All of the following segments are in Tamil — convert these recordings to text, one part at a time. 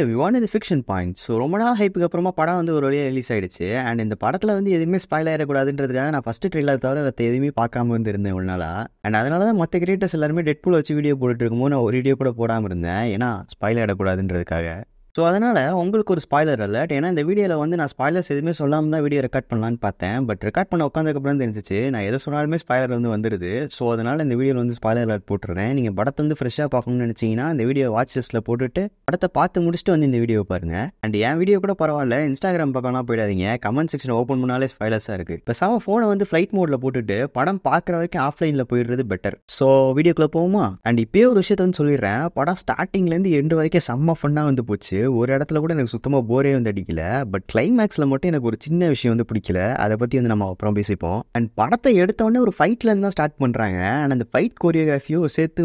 வி வாண்ட் இது ஃபிக்ஷன் பாயிண்ட். ஸோ ரொம்ப நாள் ஹைப்புக்கு அப்புறமா படம் வந்து ஒரு வழியாக ரிலீஸ் ஆயிடுச்சு. அண்ட் இந்த படத்தில் வந்து எதுவுமே ஸ்பாயில் ஆகிடக்கூடாதுன்றதுக்காக நான் ஃபஸ்ட்டு ட்ரெயிலர் தவிர மற்ற எதுவுமே பார்க்காம வந்து இருந்தேன் ஒரு நாளாக. அண்ட் அதனால தான் மற்ற கிரியேட்டர்ஸ் எல்லாருமே டெட்பூல் வச்சு வீடியோ போட்டுட்டு இருக்கும்போது நான் ஒரு வீடியோ கூட போடாமல் இருந்தேன், ஏன்னா ஸ்பாயில் ஆகிடக்கூடாதுன்றதுக்காக. ஸோ அதனால் உங்களுக்கு ஒரு ஸ்பாய்லர் அலர்ட். ஏன்னா இந்த வீடியோவில் வந்து நான் ஸ்பாய்லர்ஸ் எதுவுமே சொல்லாமல் தான் வீடியோ ரெக்கார்ட் பண்ணலான்னு பார்த்தேன். பட் ரெக்கார்ட் பண்ண உட்காந்ததுக்கப்புறம் தெரிஞ்சிச்சு நான் எதை சொன்னாலுமே ஸ்பாய்லர் வந்து வந்துடுது. ஸோ அதனால் இந்த வீடியோவில் வந்து ஸ்பாய்லர் அலர்ட் போட்டுறேன். நீங்கள் படத்தை வந்து ஃப்ரெஷ்ஷாக பார்க்கணும்னு நினச்சிங்கன்னா இந்த வீடியோ வாட்ச் லிஸ்ட்டில் போட்டுட்டு படத்தை பார்த்து முடிச்சுட்டு வந்து இந்த வீடியோ பாருங்கள். அண்ட் என் வீடியோ கூட பரவாயில்ல, இன்ஸ்டாகிராம் பக்கம்லாம் போயிடாதீங்க. கமெண்ட் செக்ஷன் ஓப்பன் பண்ணாலே ஸ்பாய்லர்ஸாக இருக்குது. இப்போ சாம ஃபோனை வந்து ஃப்ளைட் மோடில் போட்டுட்டு படம் பார்க்குற வரைக்கும் ஆஃப்லைனில் போயிடுறது பெட்டர். ஸோ வீடியோக்குள்ளே போகுமா? அண்ட் இப்போயே ஒரு விஷயத்த வந்து சொல்லிடுறேன். படம் ஸ்டார்டிங்லேருந்து எண்டு வரைக்கும் செம்ம ஃபன்னாக வந்து போச்சு. ஒரு இடத்துல கூட எனக்கு சுத்தமாக போரே வந்து அடிக்கல. பட் கிளைமேக்ஸில் மட்டும் எனக்கு ஒரு சின்ன விஷயம் வந்து பிடிக்கல. அதை பற்றி வந்து நம்ம அப்புறம் பேசிப்போம். அண்ட் படத்தை எடுத்தோடனே ஒரு ஃபைட்லேருந்து தான் ஸ்டார்ட் பண்ணுறாங்க. அண்ட் அந்த ஃபைட் கோரியோகிராஃபியும் சேர்த்து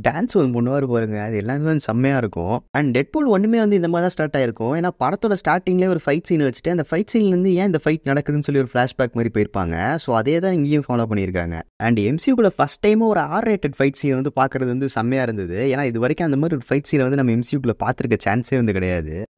டான்ஸ் ஒன்று பண்ணுவார் பாருங்க, அது எல்லாமே வந்து செம்மையாக இருக்கும். அண்ட் டெட்பூல் ஒன்றுமே வந்து இந்த மாதிரி தான் ஸ்டார்ட் ஆயிருக்கும். ஏன்னா படத்தோட ஸ்டார்டிங்லேயே ஒரு ஃபைட் சீன் வச்சுட்டு அந்த ஃபைட் சீன்லேருந்து ஏன் இந்த ஃபைட் நடக்குதுன்னு சொல்லி ஒரு ஃப்ளாஷ்பேக் மாதிரி போயிருப்பாங்க. ஸோ அதே தான் இங்கேயும் ஃபாலோ பண்ணியிருக்காங்க. அண்ட் எம்சியூக்குள்ள ஃபஸ்ட் டைம் ஒரு R-rated ஃபைட் சீன் வந்து பார்க்குறது வந்து செம்மையாக இருந்தது. ஏன்னா இது வரைக்கும் அந்த மாதிரி ஒரு ஃபைட் சீனை வந்து நம்ம எம்சியூக்குள்ள பார்த்துருக்க சான்ஸே வந்து கிடையாது.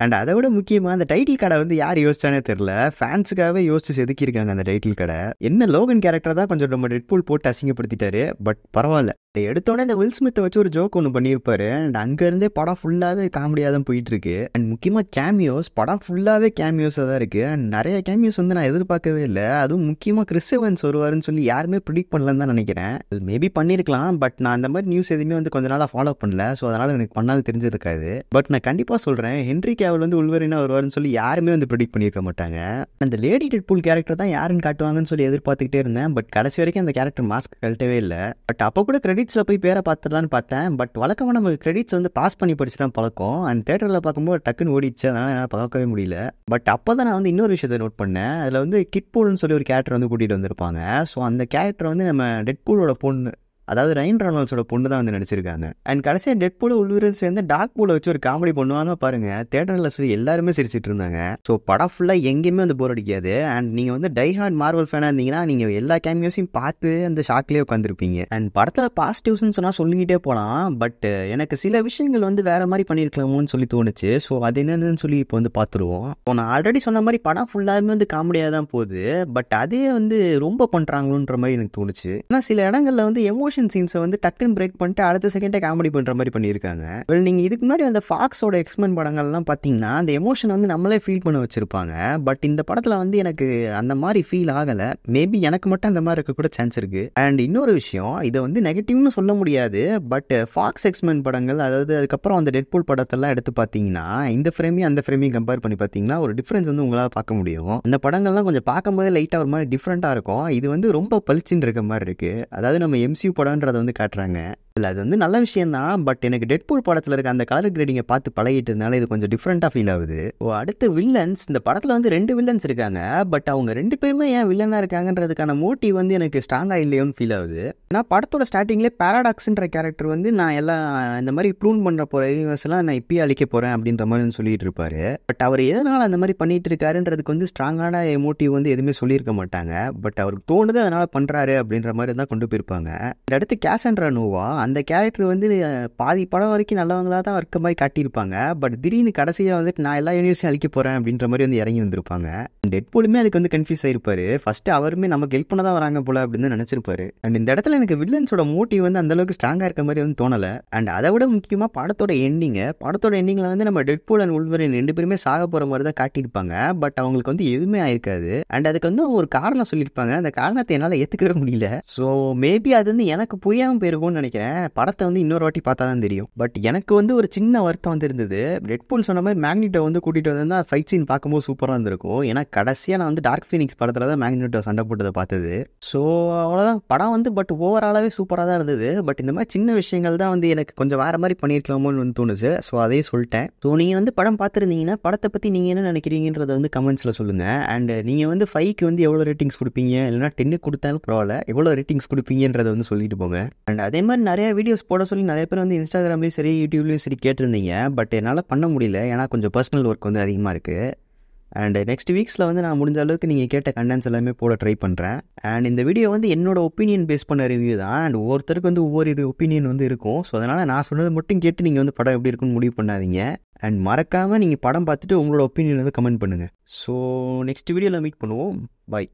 அண்ட் அதை விட முக்கியமாக அந்த டைட்டில் கடை வந்து யார் யோசிச்சானே தெரியல, ஃபேன்ஸுக்காகவே யோசிச்சு செதுக்கியிருக்காங்க அந்த டைட்டில் கடை. என்ன லோகன் கேரக்டர் தான் கொஞ்சம் நம்ம டெட்பூல் போட்டு அசிங்கப்படுத்திட்டாரு, பட் பரவாயில்ல. எடுத்தோடனே இந்த வில் ஸ்மித்தை வச்சு ஒரு ஜோக் ஒன்று பண்ணியிருப்பாரு. அண்ட் அங்கேருந்தே படம் ஃபுல்லாகவே காமெடியாக தான் போயிட்டு இருக்கு. அண்ட் முக்கியமாக கேமியோஸ், படம் ஃபுல்லாகவே கேமியோஸாக தான் இருக்குது. அண்ட் நிறைய கேமியோஸ் வந்து நான் எதிர்பார்க்கவே இல்லை. அதுவும் முக்கியமாக கிறிஸ் எவன்ஸ் வருவாருன்னு சொல்லி யாருமே ப்ரிடிக்ட் பண்ணலன்னு தான் நினைக்கிறேன். அது மேபி பண்ணியிருக்கலாம், பட் நான் அந்த மாதிரி நியூஸ் எதுவுமே வந்து கொஞ்ச நாளாக ஃபாலோ பண்ணல. ஸோ அதனால் எனக்கு பண்ணாலும் தெரிஞ்சிருக்காது. பட் நான் கண்டிப்பாக சொல்கிறேன், ஹென்ரி கேவல் வந்து உள்வரினா வருவாருன்னு சொல்லி யாருமே வந்து ப்ரிடிக்ட் பண்ணியிருக்க மாட்டாங்க. அந்த லேடி டெட்பூல் கேரக்டர் தான் யாருன்னு காட்டுவாங்கன்னு சொல்லி எதிர்பார்த்துக்கிட்டே இருந்தேன். பட் கடைசி வரைக்கும் அந்த கேரக்டர் மாஸ்க் கழட்டவே இல்லை. பட் அப்போ கூட கிரெடிட்ஸில் போய் பேரை பார்த்துடலான்னு பார்த்தேன். பட் வழக்கமாக நம்ம கிரெடிட்ஸ் வந்து பாஸ் பண்ணி படிச்சு தான் பழக்கம். அண்ட் தேட்டரில் பார்க்கும்போது டக்குன்னு ஓடிச்சு, அதனால் என்னால் பார்க்கவே முடியல. பட் அப்போ தான் நான் வந்து இன்னொரு விஷயத்தை நோட் பண்ணேன். அதில் வந்து கிட்பூல்னு சொல்லி ஒரு கேரக்டர் வந்து கூட்டிகிட்டு வந்திருப்பாங்க. ஸோ அந்த கேரக்டர் வந்து நம்ம டெட்பூலோட பொண்ணு, அதாவது ரைன் ரெனால்ட்ஸோட பொண்ணு தான் வந்து நடிச்சிருக்காங்க. அண்ட் கடைசியாக டெட்பூல் உள்வரில் சேர்ந்து டார்க் பூலை வச்சு ஒரு காமெடி பண்ணுவாங்க பாருங்க, தேட்டரில் சரி எல்லாருமே சிரிச்சிட்டு இருந்தாங்க. ஸோ படம் ஃபுல்லாக எங்கேயுமே வந்து போர் அடிக்காது. அண்ட் நீங்கள் வந்து டை ஹார்ட் மார்வல் ஃபேனாக இருந்தீங்கன்னா நீங்கள் எல்லா கேமியோஸையும் பார்த்து அந்த ஷாக்லேயே உட்காந்துருப்பீங்க. அண்ட் படத்தில் பாசிட்டிவ்ஸ்ன்னு சொன்னால் சொல்லிக்கிட்டே போகலாம். பட் எனக்கு சில விஷயங்கள் வந்து வேறு மாதிரி பண்ணியிருக்கலாமோன்னு சொல்லி தோணுச்சு. ஸோ அது என்னன்னு சொல்லி இப்போ வந்து பார்த்துருவோம். இப்போ நான் ஆல்ரெடி சொன்ன மாதிரி படம் ஃபுல்லாகவே வந்து காமெடியாக தான் போகுது. பட் அதே வந்து ரொம்ப பண்ணுறாங்களோன்ற மாதிரி எனக்கு தோணுச்சு. ஆனால் சில இடங்களில் வந்து எமோஷன் சீன்ஸை வந்து டக்குன்னு பிரேக் பண்ணிட்டு அடுத்த செகண்டே காமெடி பண்ணுற மாதிரி பண்ணியிருக்காங்க. நீங்கள் இதுக்கு முன்னாடி அந்த ஃபாக்ஸோட எக்ஸ்மென் படங்கள்லாம் பார்த்தீங்கன்னா அந்த எமோஷன் வந்து நம்மளே ஃபீல் பண்ண வச்சிருப்பாங்க. பட் இந்த படத்தில் வந்து எனக்கு அந்த மாதிரி ஃபீல் ஆகலை. மேபி எனக்கு மட்டும் அந்த மாதிரி இருக்க கூட சான்ஸ் இருக்கு. அண்ட் இன்னொரு விஷயம், இதை வந்து நெகட்டிவ்னு சொல்ல முடியாது. பட் ஃபாக்ஸ் எக்ஸ்மென் படங்கள், அதாவது அதுக்கப்புறம் அந்த டெட்பூல் படத்தெல்லாம் எடுத்து பார்த்தீங்கன்னா இந்த ஃப்ரேமையும் அந்த ஃப்ரேமையும் கம்பேர் பண்ணி பார்த்தீங்கன்னா ஒரு டிஃப்ரென்ஸ் வந்து உங்களால் பார்க்க முடியும். அந்த படங்கள்லாம் கொஞ்சம் பார்க்கும்போது லைட்டாக ஒரு மாதிரி டிஃப்ரெண்ட்டாக இருக்கும். இது வந்து ரொம்ப பளிச்சுன்னு இருக்க மாதிரி இருக்கு. அதாவது நம்ம எம்சியூ படம்ன்றதை வந்து காட்டுறாங்க. இல்லை, அது வந்து நல்ல விஷயம் தான். பட் எனக்கு டெட்பூல் படத்தில் இருக்க அந்த கலர் கிரேடிங்கை பார்த்து பழகிட்டதுனால இது கொஞ்சம் டிஃப்ரெண்ட்டாக ஃபீல் ஆகுது. அடுத்து வில்லன்ஸ். இந்த படத்தில் வந்து 2 வில்லன்ஸ் இருக்காங்க. பட் அவங்க 2 பேருமே ஏன் வில்லனாக இருக்காங்கன்றதுக்கான மோட்டிவ் வந்து எனக்கு ஸ்ட்ராங்காக இல்லையோன்னு ஃபீல் ஆகுது. ஏன்னா படத்தோட ஸ்டார்டிங்லேயே பேராடாக்ஸ்ன்ற கேரக்டர் வந்து நான் எல்லாம் இந்த மாதிரி ப்ரூன் பண்ணுற போகிற யூனிவர்ஸ்லாம் நான் இப்பயே அழிக்க போகிறேன் அப்படின்ற மாதிரி சொல்லிட்டு இருப்பாரு. பட் அவர் எதனால் அந்த மாதிரி பண்ணிட்டு இருக்காருன்றதுக்கு வந்து ஸ்ட்ராங்கான மோட்டிவ் வந்து எதுவுமே சொல்லியிருக்க மாட்டாங்க. பட் அவருக்கு தோணுது அதனால் பண்ணுறாரு அப்படின்ற மாதிரி தான் கொண்டு போயிருப்பாங்க. அடுத்து கேசண்ட்ரா நோவா, அந்த கேரக்டர் வந்து பாதி படம் வரைக்கும் நல்லவங்களா தான் இருக்க மாதிரி காட்டியிருப்பாங்க. பட் திடீர்னு கடைசியில் வந்துட்டு நான் எல்லா யூனிவர்ஸையும் அழிக்க போகிறேன் அப்படின்ற மாதிரி வந்து இறங்கி வந்திருப்பாங்க. டெட்பூலுமே அதுக்கு வந்து கன்ஃபியூஸ் ஆயிருப்பாரு. ஃபர்ஸ்ட் அவருமே நமக்கு ஹெல்ப் பண்ண தான் வராங்க போல அப்படின்னு நினைச்சிருப்பாரு. அண்ட் இந்த இடத்துல எனக்கு வில்லன்ஸோட மோட்டிவ் வந்து அந்த அளவுக்கு ஸ்ட்ராங்காக இருக்க மாதிரி வந்து தோணலை. அண்ட் அதை விட முக்கியமாக படத்தோட எண்டிங்கில் வந்து நம்ம டெட்பூல் அண்ட் உல்வரின் 2 பேருமே சாக போகிற மாதிரி தான் காட்டியிருப்பாங்க. பட் அவங்களுக்கு வந்து எதுவுமே ஆயிருக்காது. அண்ட் அதுக்கு வந்து ஒரு காரணம் சொல்லியிருப்பாங்க. அந்த காரணத்தை என்னால் ஏற்றுக்கவே முடியல. ஸோ மேபி அது வந்து எனக்கு புரியாமல் போயிருக்கும்னு நினைக்கிறேன். படத்தை வந்து இன்னொரு வாட்டி பார்த்தா தான் தெரியும். பட் எனக்கு வந்து ஒரு சின்ன வருத்தம் வந்து இருந்தது. டெட்பூல் சொன்ன மாதிரி மேக்னிட்டோ வந்து கூட்டிகிட்டு வந்திருந்தா ஃபைட் சீன் பார்க்கும்போது சூப்பராக இருந்திருக்கும். ஏன்னா கடைசியாக நான் வந்து டார்க் ஃபீனிக்ஸ் படத்தில் தான் மேக்னிட்டோ சண்டை போட்டதை பார்த்தது. ஸோ அவ்வளோதான் படம் வந்து. பட் ஓவராலாகவே சூப்பராக தான் இருந்தது. பட் இந்த மாதிரி சின்ன விஷயங்கள் தான் வந்து எனக்கு கொஞ்சம் வேறு மாதிரி பண்ணியிருக்கலாமோன்னு வந்து தோணுச்சு. ஸோ அதையும் சொல்லிட்டேன். ஸோ நீங்கள் வந்து படம் பார்த்துருந்தீங்கன்னா படத்தை பற்றி நீங்கள் என்ன நினைக்கிறீங்கன்றதை வந்து கமெண்ட்ஸில் சொல்லுங்கள். அண்ட் நீங்கள் வந்து 5க்கு வந்து எவ்வளோ ரேட்டிங்ஸ் கொடுப்பீங்க, இல்லைனா 10 கொடுத்தாலும் பரவாயில்ல, எவ்வளோ ரேட்டிங்ஸ் கொடுப்பீங்கன்றதை வந்து சொல்லிட்டு போங்க. அண்ட் அதே மாதிரி நிறைய வீடியோஸ் போட சொல்லி நிறைய பேர் வந்து இன்ஸ்டாகிராம்லேயும் சரி யூடியூப்லேயும் சரி கேட்டிருந்தீங்க. பட் என்னால் பண்ண முடியல. ஏன்னா கொஞ்சம் பர்சனல் ஒர்க் வந்து அதிகமாக இருக்குது. அண்ட் நெக்ஸ்ட் வீக்ஸில் வந்து நான் முடிஞ்ச அளவுக்கு நீங்கள் கேட்ட கண்டென்ட்ஸ் எல்லாமே போட ட்ரை பண்ணுறேன். அண்ட் இந்த வீடியோ வந்து என்னோட ஒப்பீனியன் பேஸ் பண்ண ரிவ்யூ தான். அண்ட் ஒவ்வொருத்தருக்கு வந்து ஒவ்வொரு ஒப்பீனியன் வந்து இருக்கும். ஸோ அதனால் நான் சொன்னது மட்டும் கேட்டு நீங்கள் வந்து படம் எப்படி இருக்குன்னு முடிவு பண்ணாதீங்க. அண்ட் மறக்காமல் நீங்கள் படம் பார்த்துட்டு உங்களோட ஒப்பீனியன் வந்து கமெண்ட் பண்ணுங்கள். ஸோ நெக்ஸ்ட் வீடியோவில் மீட் பண்ணுவோம். பை.